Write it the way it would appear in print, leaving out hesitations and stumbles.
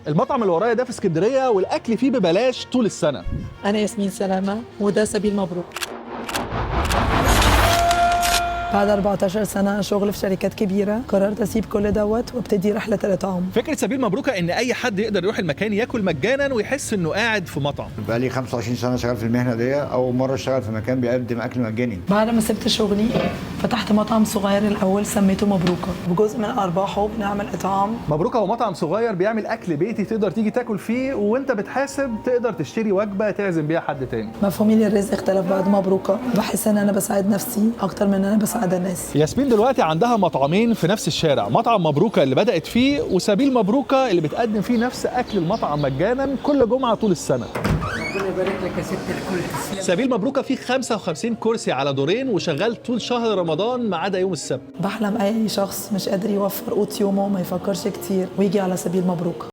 المطعم اللي ورايا ده في اسكندريه والاكل فيه ببلاش طول السنه. أنا ياسمين سلامة وده سبيل مبروك. بعد 14 سنة شغل في شركات كبيرة قررت أسيب كل دوت وابتدي رحلة الإطعام. فكره سبيل مبروكه ان اي حد يقدر يروح المكان ياكل مجانا ويحس انه قاعد في مطعم. بقالي 25 سنه شغال في المهنه دي، اول مره اشتغل في مكان بيقدم اكل مجاني. بعد ما سبت شغلي فتحت مطعم صغير الأول سميته مبروكة، بجزء من أرباحه بنعمل إطعام. مبروكه هو مطعم صغير بيعمل اكل بيتي تقدر تيجي تاكل فيه وانت بتحاسب تقدر تشتري وجبه تعزم بيها حد تاني. مفهومي للرزق اختلف بعد مبروكة، بحس إن أنا بساعد نفسي أكتر من إن أنا بساعد الناس. ياسمين دلوقتي عندها مطعمين في نفس الشارع، مطعم مبروكه اللي بدأت فيه وسبيل مبروكه اللي بتقدم فيه نفس اكل المطعم مجانا كل جمعه طول السنه. ربنا يبارك لك يا ست الكل. سبيل مبروكه فيه 55 كرسي على دورين وشغال طول شهر رمضان ما عدا يوم السبت. بحلم أي شخص مش قادر يوفر قوت يومه ما يفكرش كتير ويجي على سبيل مبروكة.